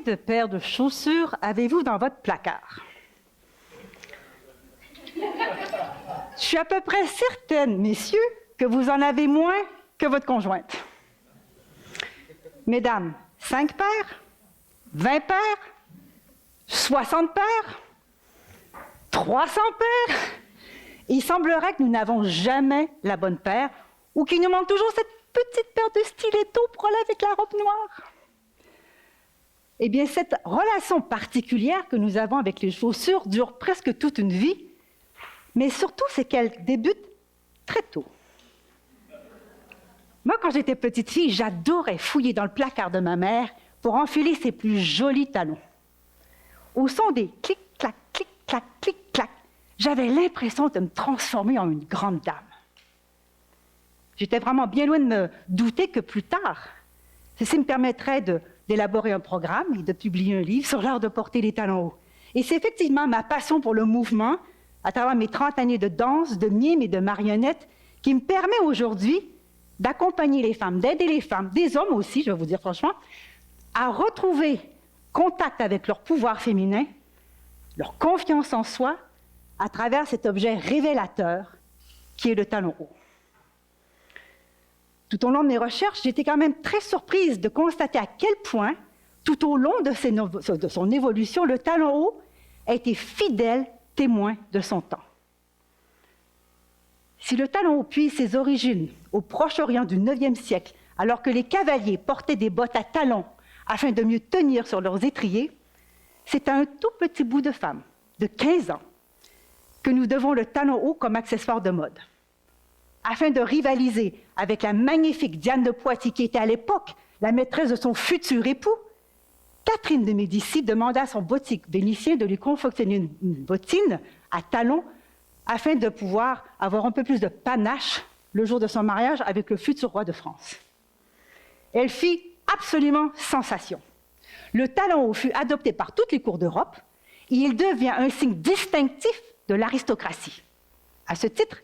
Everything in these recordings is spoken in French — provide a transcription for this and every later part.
de paires de chaussures avez-vous dans votre placard? Je suis à peu près certaine, messieurs, que vous en avez moins que votre conjointe. Mesdames, 5 paires? 20 paires? 60 paires? 300 paires? Il semblerait que nous n'avons jamais la bonne paire ou qu'il nous manque toujours cette petite paire de stilettos pour aller avec la robe noire. Eh bien, cette relation particulière que nous avons avec les chaussures dure presque toute une vie, mais surtout, c'est qu'elle débute très tôt. Moi, quand j'étais petite fille, j'adorais fouiller dans le placard de ma mère pour enfiler ses plus jolis talons. Au son des clic-clac, clic-clac, clic-clac, j'avais l'impression de me transformer en une grande dame. J'étais vraiment bien loin de me douter que plus tard, ceci me permettrait d'élaborer un programme et de publier un livre sur l'art de porter les talons hauts. Et c'est effectivement ma passion pour le mouvement, à travers mes 30 années de danse, de mime et de marionnette, qui me permet aujourd'hui d'accompagner les femmes, d'aider les femmes, des hommes aussi, je vais vous dire franchement, à retrouver contact avec leur pouvoir féminin, leur confiance en soi, à travers cet objet révélateur qui est le talon haut. Tout au long de mes recherches, j'étais quand même très surprise de constater à quel point, tout au long de son évolution, le talon haut a été fidèle témoin de son temps. Si le talon haut puise ses origines au Proche-Orient du IXe siècle, alors que les cavaliers portaient des bottes à talons afin de mieux tenir sur leurs étriers, c'est à un tout petit bout de femme, de 15 ans, que nous devons le talon haut comme accessoire de mode. Afin de rivaliser avec la magnifique Diane de Poitiers, qui était à l'époque la maîtresse de son futur époux, Catherine de Médicis demanda à son bottier vénitien de lui confectionner une bottine à talons afin de pouvoir avoir un peu plus de panache le jour de son mariage avec le futur roi de France. Elle fit absolument sensation. Le talon haut fut adopté par toutes les cours d'Europe et il devient un signe distinctif de l'aristocratie. À ce titre,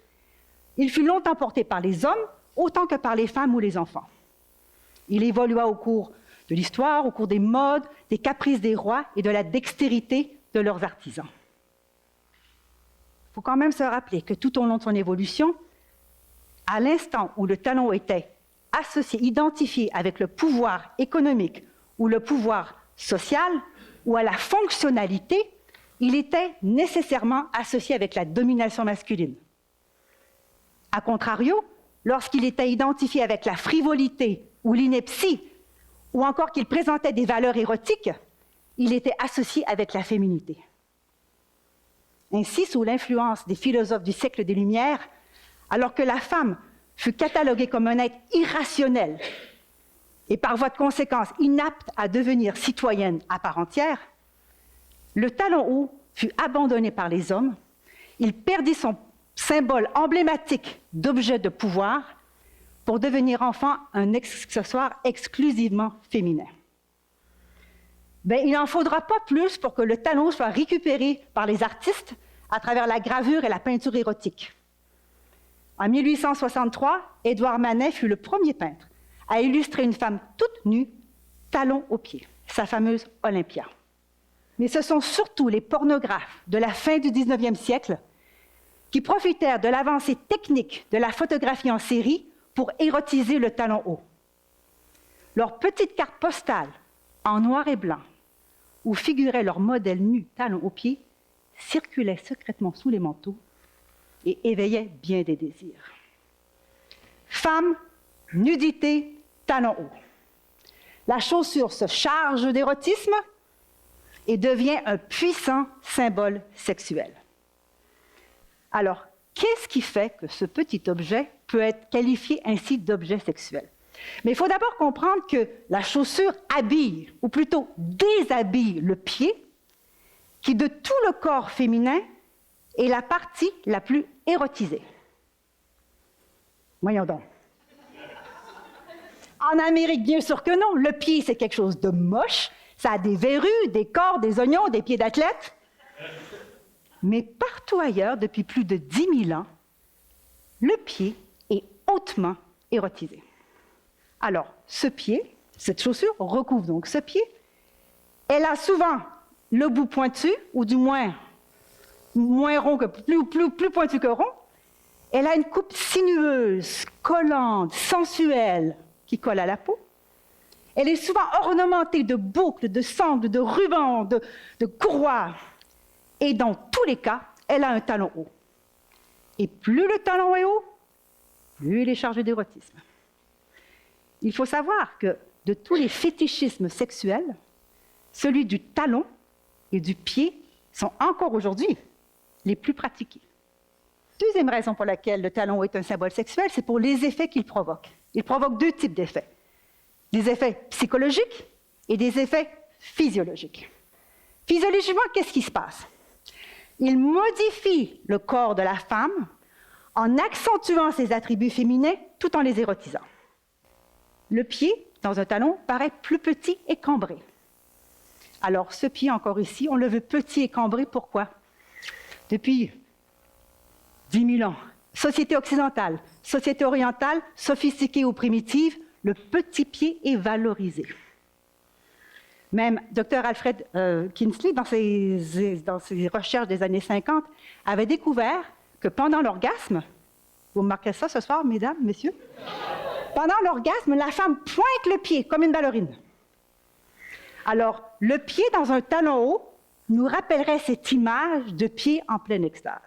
il fut longtemps porté par les hommes autant que par les femmes ou les enfants. Il évolua au cours de l'histoire, au cours des modes, des caprices des rois et de la dextérité de leurs artisans. Il faut quand même se rappeler que tout au long de son évolution, à l'instant où le talon était associé, identifié avec le pouvoir économique ou le pouvoir social ou à la fonctionnalité, il était nécessairement associé avec la domination masculine. A contrario, lorsqu'il était identifié avec la frivolité ou l'ineptie, ou encore qu'il présentait des valeurs érotiques, il était associé avec la féminité. Ainsi, sous l'influence des philosophes du siècle des Lumières, alors que la femme fut cataloguée comme un être irrationnel et par voie de conséquence inapte à devenir citoyenne à part entière, le talon haut fut abandonné par les hommes, il perdit son symbole emblématique d'objet de pouvoir pour devenir enfin un accessoire exclusivement féminin. Il n'en faudra pas plus pour que le talon soit récupéré par les artistes à travers la gravure et la peinture érotique. En 1863, Édouard Manet fut le premier peintre à illustrer une femme toute nue, talons aux pieds, sa fameuse Olympia. Mais ce sont surtout les pornographes de la fin du 19e siècle qui profitèrent de l'avancée technique de la photographie en série pour érotiser le talon haut. Leurs petites cartes postales en noir et blanc, où figurait leur modèle nu, talons aux pieds, circulaient secrètement sous les manteaux et éveillaient bien des désirs. Femme, nudité, talons hauts. La chaussure se charge d'érotisme et devient un puissant symbole sexuel. Alors, qu'est-ce qui fait que ce petit objet peut être qualifié ainsi d'objet sexuel? Mais il faut d'abord comprendre que la chaussure habille, ou plutôt déshabille le pied, qui de tout le corps féminin est la partie la plus érotisée. Voyons donc. En Amérique, bien sûr que non. Le pied, c'est quelque chose de moche. Ça a des verrues, des cordes, des oignons, des pieds d'athlète. Mais partout ailleurs, depuis plus de 10 000 ans, le pied est hautement érotisé. Alors, ce pied, cette chaussure recouvre donc ce pied, Elle a souvent le bout pointu, ou du moins rond que plus pointu que rond. Elle a une coupe sinueuse, collante, sensuelle, qui colle à la peau. Elle est souvent ornementée de boucles, de sangles, de rubans, de courroies. Et dans tous les cas, elle a un talon haut. Et plus le talon est haut, plus il est chargé d'érotisme. Il faut savoir que de tous les fétichismes sexuels, celui du talon et du pied sont encore aujourd'hui les plus pratiqués. Deuxième raison pour laquelle le talon est un symbole sexuel, c'est pour les effets qu'il provoque. Il provoque deux types d'effets. Des effets psychologiques et des effets physiologiques. Physiologiquement, qu'est-ce qui se passe? Il modifie le corps de la femme en accentuant ses attributs féminins tout en les érotisant. Le pied, dans un talon, paraît plus petit et cambré. Alors, ce pied, encore ici, on le veut petit et cambré, pourquoi? Depuis 10 000 ans, société occidentale, société orientale, sophistiquée ou primitive, le petit pied est valorisé. Même Dr. Alfred Kinsley, dans ses recherches des années 50, avait découvert que pendant l'orgasme, vous remarquez ça ce soir, mesdames, messieurs? Pendant l'orgasme, la femme pointe le pied comme une ballerine. Alors, le pied dans un talon haut nous rappellerait cette image de pied en pleine extase.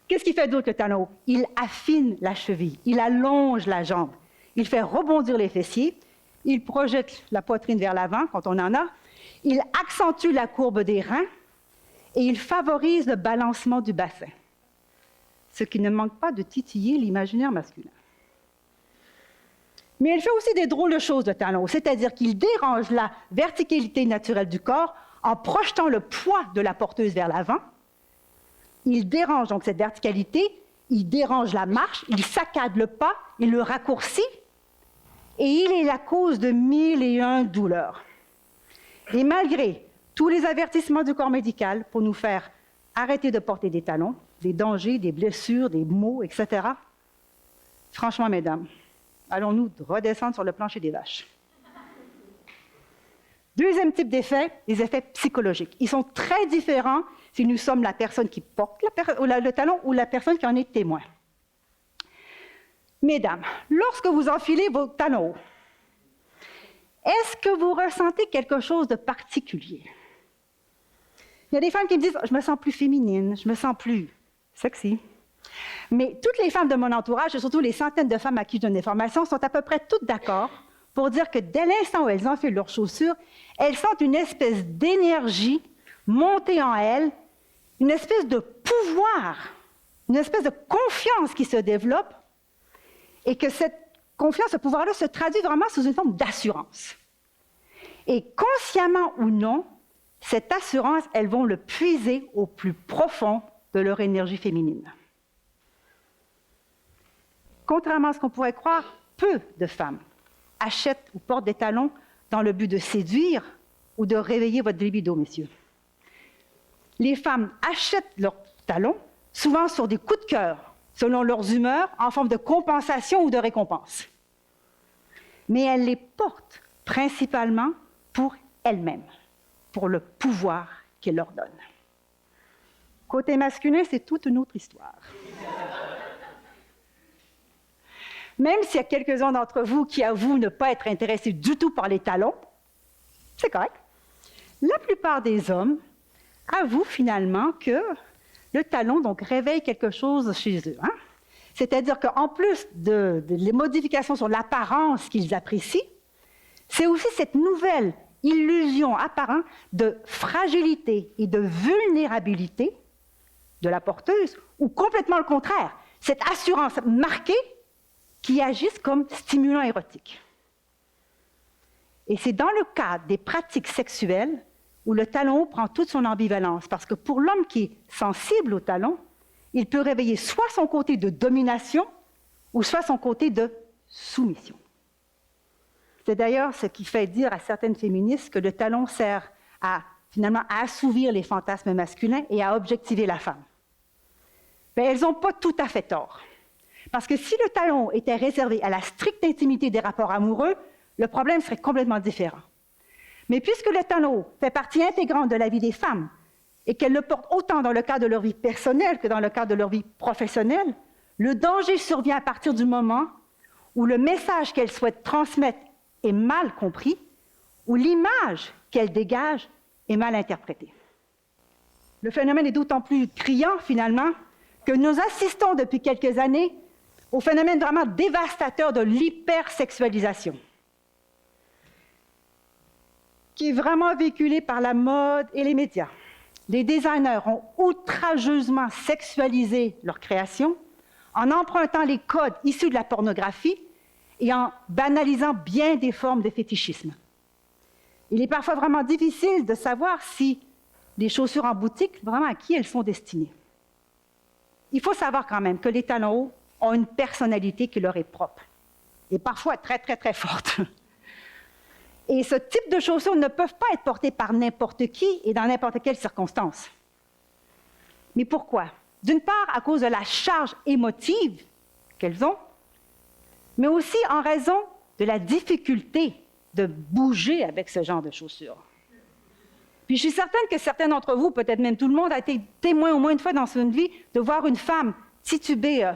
Qu'est-ce qu'il fait d'autre, le talon haut? Il affine la cheville, il allonge la jambe, il fait rebondir les fessiers, il projette la poitrine vers l'avant quand on en a, il accentue la courbe des reins et il favorise le balancement du bassin, ce qui ne manque pas de titiller l'imaginaire masculin. Mais il fait aussi des drôles de choses, le talon haut, c'est-à-dire qu'il dérange la verticalité naturelle du corps en projetant le poids de la porteuse vers l'avant. Il dérange donc cette verticalité, il dérange la marche, il saccade le pas, il le raccourcit, et il est la cause de 1001 douleurs. Et malgré tous les avertissements du corps médical pour nous faire arrêter de porter des talons, des dangers, des blessures, des maux, etc., franchement, mesdames, allons-nous redescendre sur le plancher des vaches. Deuxième type d'effet, les effets psychologiques. Ils sont très différents si nous sommes la personne qui porte le talon ou la personne qui en est témoin. Mesdames, lorsque vous enfilez vos talons hauts, est-ce que vous ressentez quelque chose de particulier? Il y a des femmes qui me disent « je me sens plus féminine, je me sens plus sexy ». Mais toutes les femmes de mon entourage, et surtout les centaines de femmes à qui je donne des formations, sont à peu près toutes d'accord pour dire que dès l'instant où elles enfilent leurs chaussures, elles sentent une espèce d'énergie monter en elles, une espèce de pouvoir, une espèce de confiance qui se développe, et que cette confiance, ce pouvoir-là, se traduit vraiment sous une forme d'assurance. Et consciemment ou non, cette assurance, elles vont le puiser au plus profond de leur énergie féminine. Contrairement à ce qu'on pourrait croire, peu de femmes achètent ou portent des talons dans le but de séduire ou de réveiller votre libido, messieurs. Les femmes achètent leurs talons souvent sur des coups de cœur, selon leurs humeurs, en forme de compensation ou de récompense. Mais elles les portent principalement pour elles-mêmes, pour le pouvoir qu'elles leur donnent. Côté masculin, c'est toute une autre histoire. Même s'il y a quelques-uns d'entre vous qui avouent ne pas être intéressés du tout par les talons, c'est correct. La plupart des hommes avouent finalement que le talon donc, réveille quelque chose chez eux. Hein? C'est-à-dire qu'en plus les modifications sur l'apparence qu'ils apprécient, c'est aussi cette nouvelle illusion apparente de fragilité et de vulnérabilité de la porteuse, ou complètement le contraire, cette assurance marquée qui agissent comme stimulants érotiques. Et c'est dans le cadre des pratiques sexuelles où le talon haut prend toute son ambivalence, parce que pour l'homme qui est sensible au talon, il peut réveiller soit son côté de domination, ou soit son côté de soumission. C'est d'ailleurs ce qui fait dire à certaines féministes que le talon sert finalement à assouvir les fantasmes masculins et à objectiver la femme. Mais elles n'ont pas tout à fait tort. Parce que si le talon était réservé à la stricte intimité des rapports amoureux, le problème serait complètement différent. Mais puisque le talon haut fait partie intégrante de la vie des femmes et qu'elles le portent autant dans le cadre de leur vie personnelle que dans le cadre de leur vie professionnelle, le danger survient à partir du moment où le message qu'elles souhaitent transmettre est mal compris, où l'image qu'elles dégagent est mal interprétée. Le phénomène est d'autant plus criant, finalement, que nous assistons depuis quelques années au phénomène vraiment dévastateur de l'hypersexualisation, qui est vraiment véhiculé par la mode et les médias. Les designers ont outrageusement sexualisé leur création en empruntant les codes issus de la pornographie et en banalisant bien des formes de fétichisme. Il est parfois vraiment difficile de savoir si les chaussures en boutique, vraiment à qui elles sont destinées. Il faut savoir quand même que les talons hauts ont une personnalité qui leur est propre, et parfois très, très, très forte. Et ce type de chaussures ne peuvent pas être portées par n'importe qui et dans n'importe quelle circonstance. Mais pourquoi? D'une part, à cause de la charge émotive qu'elles ont, mais aussi en raison de la difficulté de bouger avec ce genre de chaussures. Puis je suis certaine que certains d'entre vous, peut-être même tout le monde, a été témoin au moins une fois dans son vie de voir une femme tituber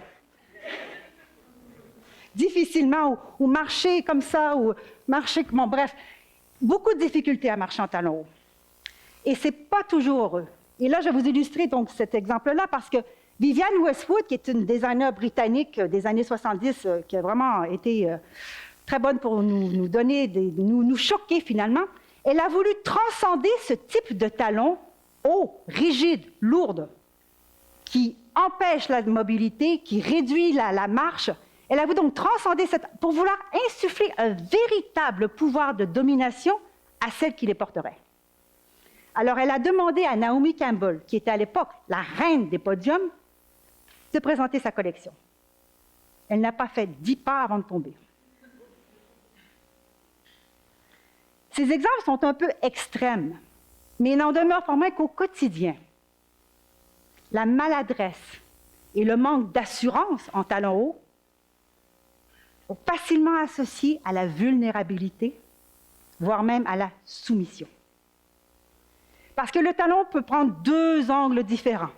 difficilement ou marcher comme ça, ou marcher... Bon, bref, beaucoup de difficultés à marcher en talons hauts. Et ce n'est pas toujours heureux. Et là, je vais vous illustrer donc cet exemple-là parce que Vivienne Westwood, qui est une designer britannique des années 70, qui a vraiment été très bonne pour nous donner, nous choquer finalement, elle a voulu transcender ce type de talons hauts, rigides, lourds, qui empêchent la mobilité, qui réduit la marche. Elle a voulu donc transcender pour vouloir insuffler un véritable pouvoir de domination à celle qui les porterait. Alors, elle a demandé à Naomi Campbell, qui était à l'époque la reine des podiums, de présenter sa collection. Elle n'a pas fait 10 pas avant de tomber. Ces exemples sont un peu extrêmes, mais il n'en demeure pas moins qu'au quotidien, la maladresse et le manque d'assurance en talons hauts sont facilement associés à la vulnérabilité, voire même à la soumission. Parce que le talon peut prendre deux angles différents.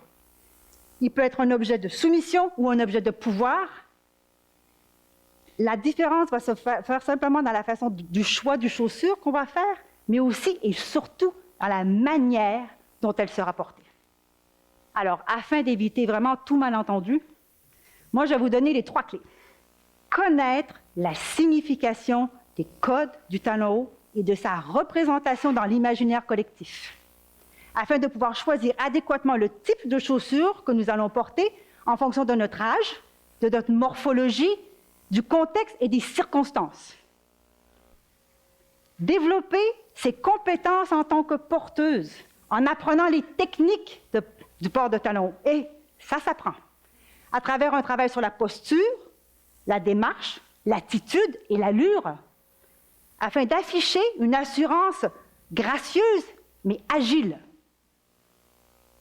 Il peut être un objet de soumission ou un objet de pouvoir. La différence va se faire simplement dans la façon du choix du chaussure qu'on va faire, mais aussi et surtout dans la manière dont elle sera portée. Alors, afin d'éviter vraiment tout malentendu, moi, je vais vous donner les 3 clés. Connaître la signification des codes du talon haut et de sa représentation dans l'imaginaire collectif, afin de pouvoir choisir adéquatement le type de chaussures que nous allons porter en fonction de notre âge, de notre morphologie, du contexte et des circonstances. Développer ses compétences en tant que porteuse, en apprenant les techniques du port de talons hauts. Et ça s'apprend à travers un travail sur la posture, la démarche, l'attitude et l'allure, afin d'afficher une assurance gracieuse mais agile.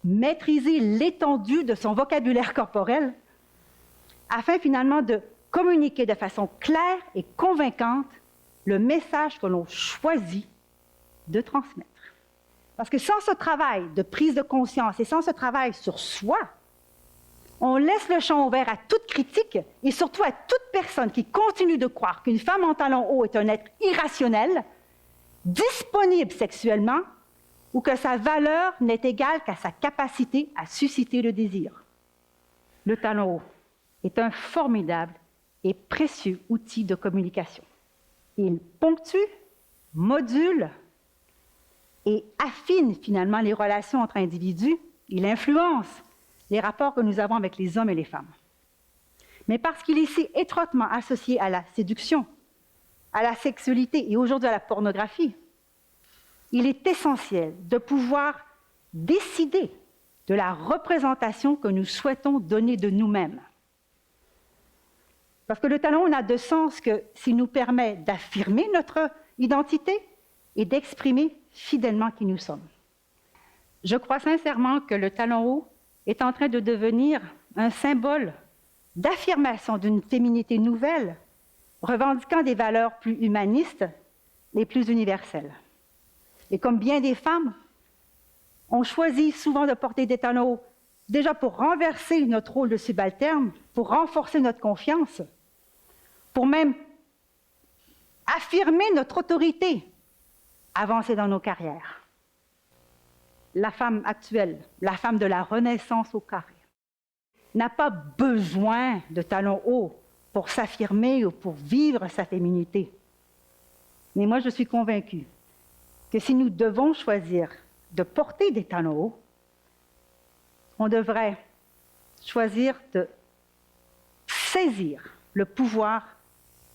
Maîtriser l'étendue de son vocabulaire corporel, afin finalement de communiquer de façon claire et convaincante le message que l'on choisit de transmettre. Parce que sans ce travail de prise de conscience et sans ce travail sur soi, on laisse le champ ouvert à toute critique et surtout à toute personne qui continue de croire qu'une femme en talons hauts est un être irrationnel, disponible sexuellement, ou que sa valeur n'est égale qu'à sa capacité à susciter le désir. Le talon haut est un formidable et précieux outil de communication. Il ponctue, module et affine finalement les relations entre individus. Il influence les rapports que nous avons avec les hommes et les femmes. Mais parce qu'il est si étroitement associé à la séduction, à la sexualité et aujourd'hui à la pornographie, il est essentiel de pouvoir décider de la représentation que nous souhaitons donner de nous-mêmes. Parce que le talon n'a de sens que s'il nous permet d'affirmer notre identité et d'exprimer fidèlement qui nous sommes. Je crois sincèrement que le talon haut est en train de devenir un symbole d'affirmation d'une féminité nouvelle revendiquant des valeurs plus humanistes et plus universelles. Et comme bien des femmes, on choisit souvent de porter des talons hauts, déjà pour renverser notre rôle de subalterne, pour renforcer notre confiance, pour même affirmer notre autorité, avancer dans nos carrières. La femme actuelle, la femme de la Renaissance au carré, n'a pas besoin de talons hauts pour s'affirmer ou pour vivre sa féminité. Mais moi, je suis convaincue que si nous devons choisir de porter des talons hauts, on devrait choisir de saisir le pouvoir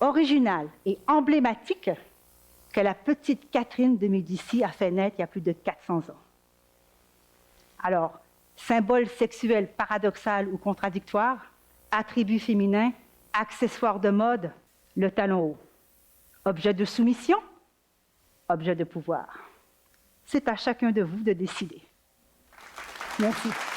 original et emblématique que la petite Catherine de Médicis a fait naître il y a plus de 400 ans. Alors, symbole sexuel paradoxal ou contradictoire, attribut féminin, accessoire de mode, le talon haut. Objet de soumission, objet de pouvoir. C'est à chacun de vous de décider. Merci.